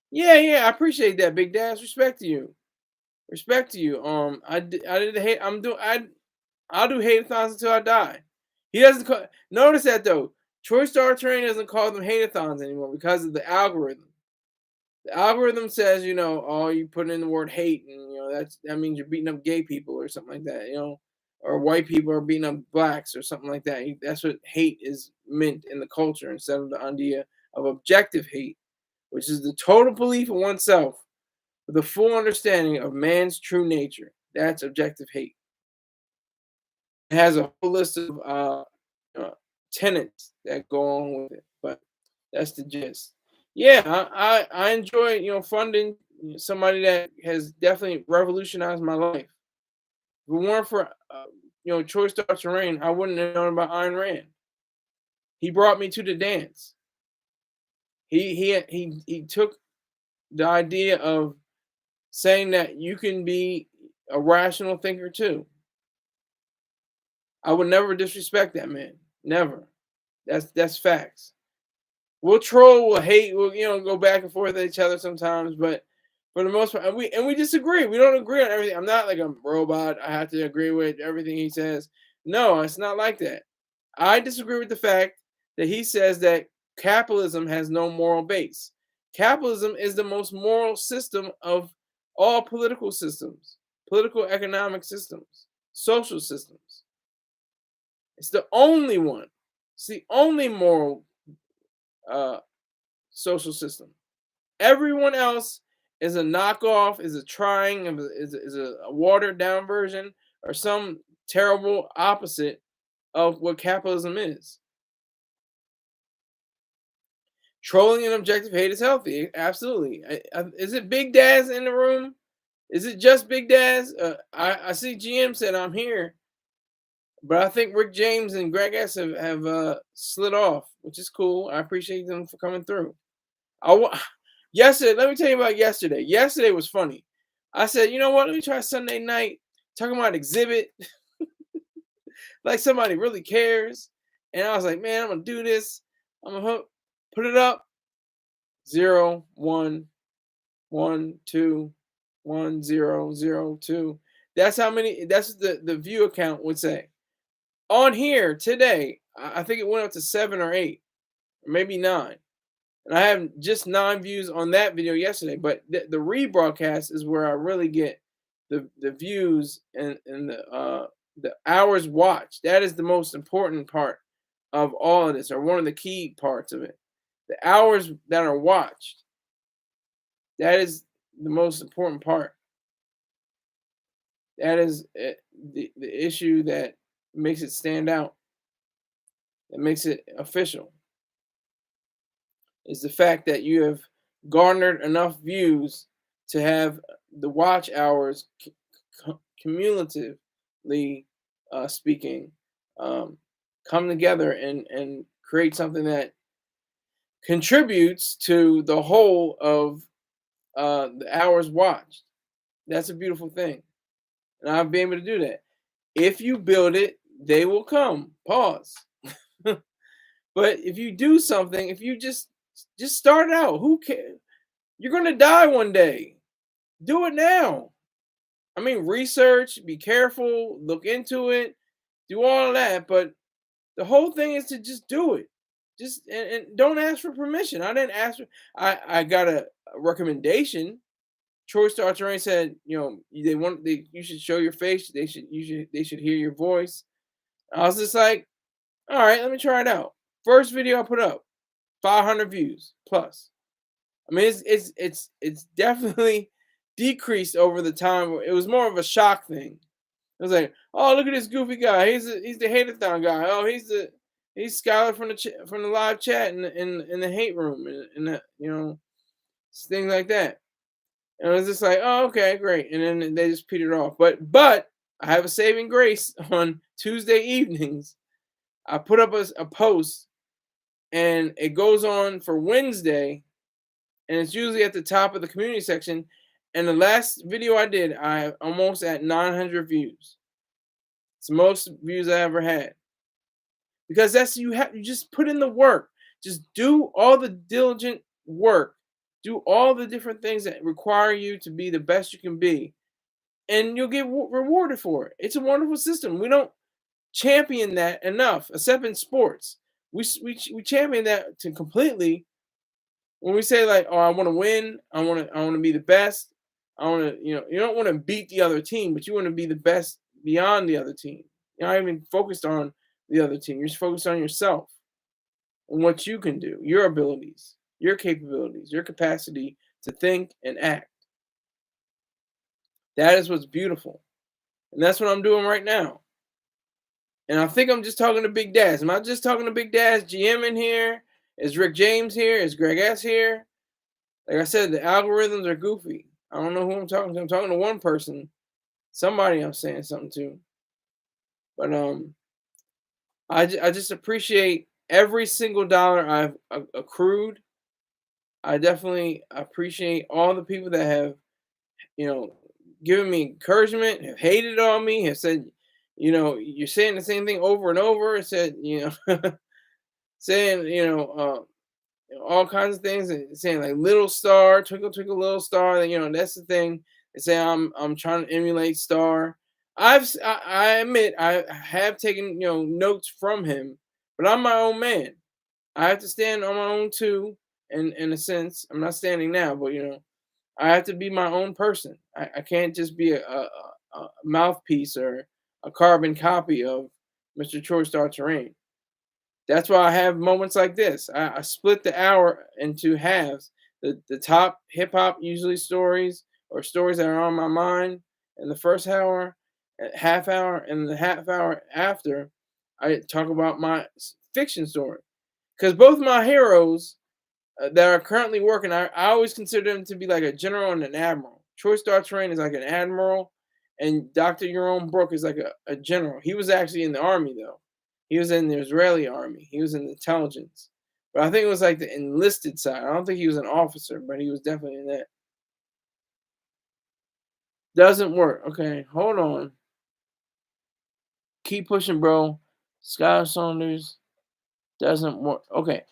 Yeah, I appreciate that, Big Dash. Respect to you. Respect to you. I did hate. I'll do hate-a-thons until I die. He doesn't notice that though. Troy Star Train doesn't call them hate-a-thons anymore because of the algorithm. The algorithm says, oh, you put in the word hate, and that means you're beating up gay people or something like that, or white people are beating up blacks or something like that. That's what hate is meant in the culture, instead of the idea of objective hate, which is the total belief in oneself with a full understanding of man's true nature. That's objective hate. It has a whole list of tenets that go on with it, but that's the gist. Yeah, I enjoy funding somebody that has definitely revolutionized my life. If it weren't for Troy Star Terrain, I wouldn't have known about Ayn Rand. He brought me to the dance. He took the idea of saying that you can be a rational thinker too. I would never disrespect that man. Never. That's facts. We'll troll, we'll hate, we'll go back and forth at each other sometimes, but for the most part, we disagree. We don't agree on everything. I'm not like a robot. I have to agree with everything he says. No, it's not like that. I disagree with the fact that he says that capitalism has no moral base. Capitalism is the most moral system of all political systems, political economic systems, social systems. It's the only one. It's the only moral uh, social system. Everyone else is a knockoff, is a trying, is a watered down version, or some terrible opposite of what capitalism is. Trolling and objective hate is healthy. Absolutely. Is it Big Daz in the room? Is it just Big Daz? I see GM said I'm here, but I think Rick James and Greg S have slid off, which is cool. I appreciate them for coming through. Yesterday, let me tell you about yesterday. Yesterday was funny. I said, you know what? Let me try Sunday night talking about Exhibit, like somebody really cares. And I was like, man, I'm gonna do this. I'm gonna put it up. 0, 1, 1, 2, 1, 0, 0, 2. That's how many. That's the view account would say. On here today, I think it went up to 7 or 8, or maybe 9. And I have just 9 views on that video yesterday, but the rebroadcast is where I really get the views and the hours watched. That is the most important part of all of this, or one of the key parts of it. The hours that are watched. That is the most important part. That is the issue that makes it stand out. That makes it official. Is the fact that you have garnered enough views to have the watch hours cumulatively speaking come together and create something that contributes to the whole of the hours watched. That's a beautiful thing, and I'll be able to do that. If you build it, they will come. Pause. But if you do something, if you just start out, who cares? You're gonna die one day. Do it now. I mean, research, be careful, look into it, do all of that. But the whole thing is to just do it. Just and don't ask for permission. I didn't ask for. I got a recommendation. Troy Star Terrain said, you know, you should show your face. They should hear your voice. I was just like, all right, let me try it out. First video I put up, 500 views plus. I mean, it's definitely decreased over the time. It was more of a shock thing. It was like, oh, look at this goofy guy. He's the hateathon guy. Oh, he's Skylar from the live chat in the hate room and the, you know, things like that. And I was just like, oh, okay, great. And then they just petered off. But I have a saving grace on Tuesday evenings. I put up a post, and it goes on for Wednesday, and it's usually at the top of the community section. And the last video I did, I almost at 900 views. It's the most views I ever had. Because that's you just put in the work. Just do all the diligent work. Do all the different things that require you to be the best you can be, and you'll get rewarded for it. It's a wonderful system. We don't champion that enough, except in sports. We champion that to completely when we say like, oh, I want to win. I want to be the best. I want to, you know, you don't want to beat the other team, but you want to be the best beyond the other team. You're not even focused on the other team. You're just focused on yourself and what you can do, your abilities, your capabilities, your capacity to think and act. That is what's beautiful. And that's what I'm doing right now. And I think I'm just talking to Big Daz. Am I just talking to Big Daz? GM in here? Is Rick James here? Is Greg S here? Like I said, the algorithms are goofy. I don't know who I'm talking to. I'm talking to one person. Somebody I'm saying something to. But I just appreciate every single dollar I've accrued. I definitely appreciate all the people that have, you know, given me encouragement, have hated on me, have said, you know, you're saying the same thing over and over. Said, you know, saying, all kinds of things, and saying like little star, twinkle twinkle little star. You know, that's the thing. They say I'm trying to emulate Star. I admit I have taken notes from him, but I'm my own man. I have to stand on my own too. In a sense, I'm not standing now, but I have to be my own person. I can't just be a mouthpiece or a carbon copy of Mr. Chore starts to rain. That's why I have moments like this. I split the hour into halves. The top hip hop usually stories or stories that are on my mind in the first hour, half hour, and the half hour after, I talk about my fiction story. Because both my heroes that are currently working, I always consider them to be like a general and an admiral. Troy Star Train is like an admiral, and Dr. Jerome Brook is like a general. He was actually in the army though. He was in the Israeli army. He was in the intelligence. But I think it was like the enlisted side. I don't think he was an officer, but he was definitely in that. Doesn't work. Okay, hold on. Keep pushing, bro. Skylar Saunders doesn't work. Okay.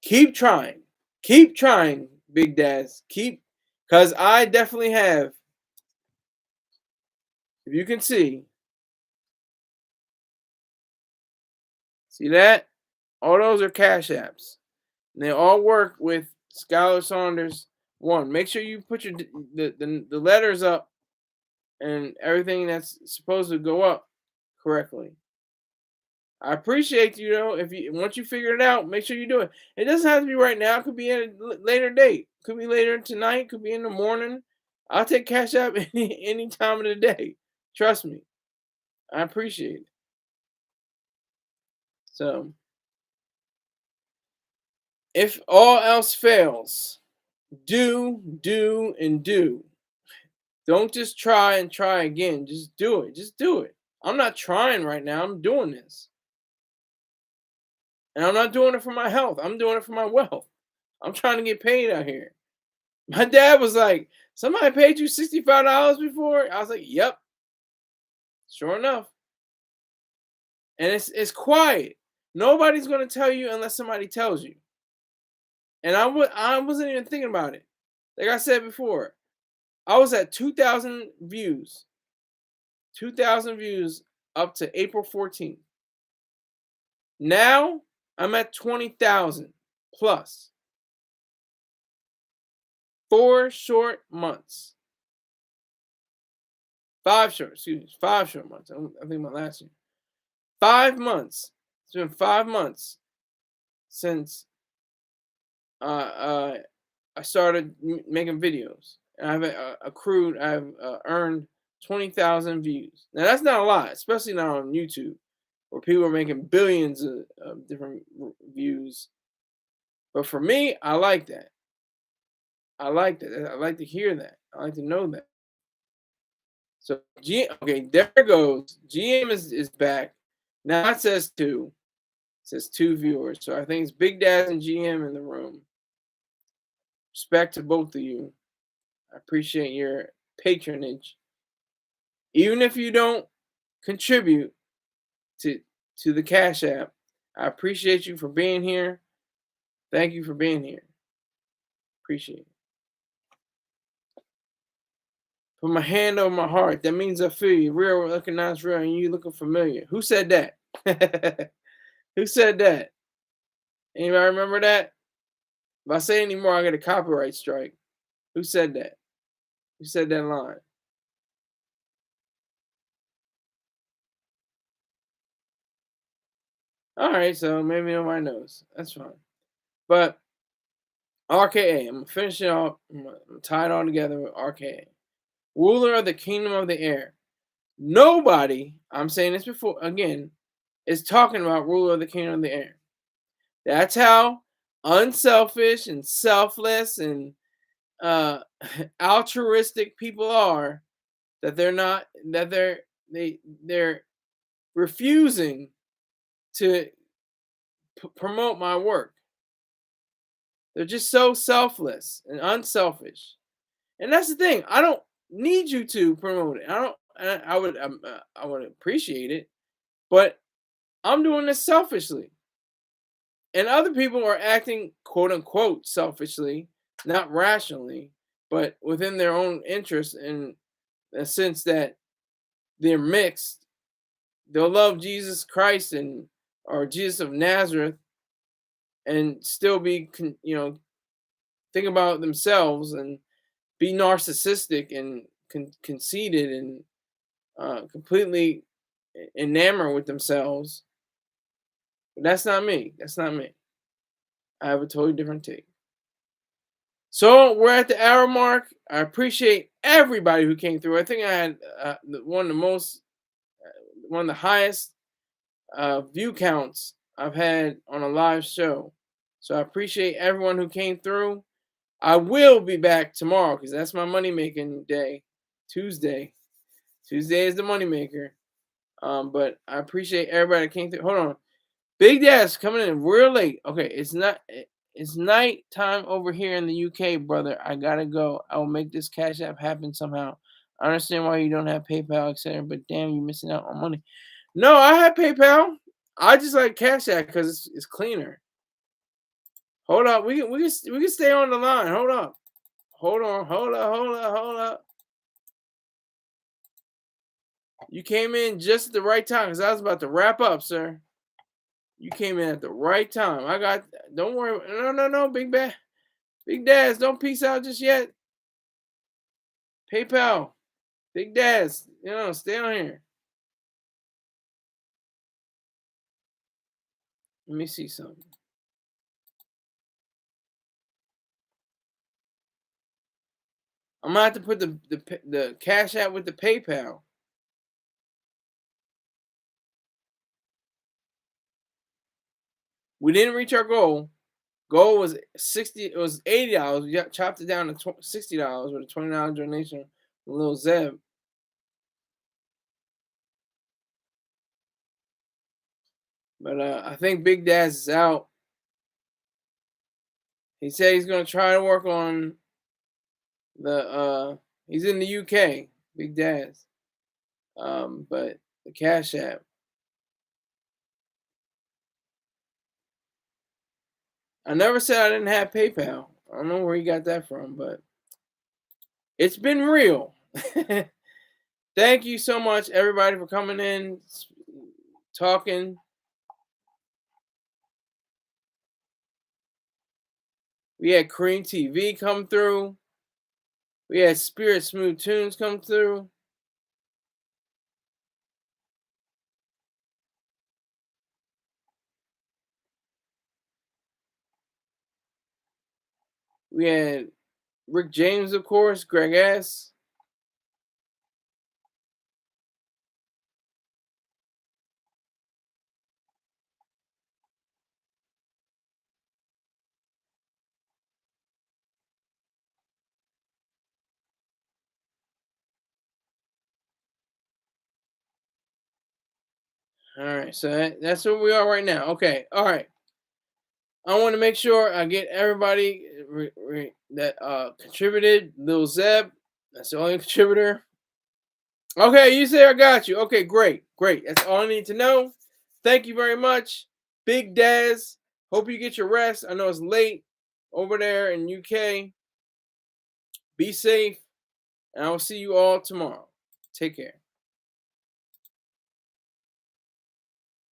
Keep trying. Keep trying, Big Dads. Keep, because I definitely have, if you can see that? All those are Cash Apps. And they all work with Skylar Saunders 1. Make sure you put the letters up and everything that's supposed to go up correctly. I appreciate you though. If you once you figure it out, make sure you do it. It doesn't have to be right now. It could be at a later date. Could be later tonight. Could be in the morning. I'll take Cash App any time of the day. Trust me. I appreciate it. So, if all else fails, do, and do. Don't just try and try again. Just do it. Just do it. I'm not trying right now. I'm doing this. And I'm not doing it for my health. I'm doing it for my wealth. I'm trying to get paid out here. My dad was like, "Somebody paid you $65 before?" I was like, "Yep." Sure enough. And it's quiet. Nobody's gonna tell you unless somebody tells you. And I wasn't even thinking about it. Like I said before, I was at 2,000 views. 2,000 views up to April 14th. Now I'm at 20,000 plus. 4 short months. 5 short months. I think my last year. 5 months. It's been 5 months since I started making videos. And I've I've earned 20,000 views. Now that's not a lot, especially now on YouTube, where people are making billions of different views. But for me, I like that. I like that. I like to hear that. I like to know that. So okay, there it goes. GM is back. Now it says 2. It says 2 viewers. So I think it's Big Dad and GM in the room. Respect to both of you. I appreciate your patronage. Even if you don't contribute to the Cash App, I appreciate you for being here. Thank you for being here. Appreciate it. Put my hand over my heart. That means I feel you. Real, recognize real, and you looking familiar. Who said that? Who said that? Anybody remember that? If I say any more, I get a copyright strike. Who said that? Who said that line? All right, so maybe nobody knows. That's fine. But RKA, I'm gonna finish it off. I'm gonna tie it all together with RKA. Ruler of the kingdom of the air. Nobody, I'm saying this before again, is talking about ruler of the kingdom of the air. That's how unselfish and selfless and altruistic people are, that they're refusing to promote my work. They're just so selfless and unselfish. And that's the thing. I don't need you to promote it. I would appreciate it, but I'm doing this selfishly. And other people are acting quote unquote selfishly, not rationally, but within their own interest, in the sense that they're mixed. They'll love Jesus Christ and or Jesus of Nazareth and still be think about themselves and be narcissistic and conceited and completely enamored with themselves, That's not me. That's not me. I have a totally different take. So we're at the hour mark. I appreciate everybody who came through. I think I had one of the highest view counts I've had on a live show. So I appreciate everyone who came through. I will be back tomorrow because that's my money making day. Tuesday. Tuesday is the money maker. But I appreciate everybody that came through. Hold on. Big Dad's coming in real late. Okay, it's night time over here in the UK, brother. I gotta go. I will make this Cash App happen somehow. I understand why you don't have PayPal, etc. But damn, you're missing out on money. No, I have PayPal. I just like Cash App because it's cleaner. Hold up, we can stay on the line. Hold up, hold up. You came in just at the right time because I was about to wrap up, sir. You came in at the right time. I got. Don't worry. No, Big Dads, don't peace out just yet. PayPal, Big Dads, stay on here. Let me see something. I'm gonna have to put the Cash App with the PayPal. We didn't reach our goal. Goal was 60. It was $80. We chopped it down to $60 with a $20 donation. A little Zeb. But I think Big Dad's is out. He said he's gonna try to work on the. He's in the UK. Big Dad's. But the Cash App. I never said I didn't have PayPal. I don't know where he got that from, but it's been real. Thank you so much, everybody, for coming in, talking. We had Cream TV come through. We had Spirit Smooth Tunes come through. We had Rick James, of course, Greg S. All right, so that's where we are right now. Okay, all right. I want to make sure I get everybody that contributed. Lil Zeb, that's the only contributor. Okay, you say I got you. Okay, great. That's all I need to know. Thank you very much, Big Daz. Hope you get your rest. I know it's late over there in UK. Be safe, and I will see you all tomorrow. Take care.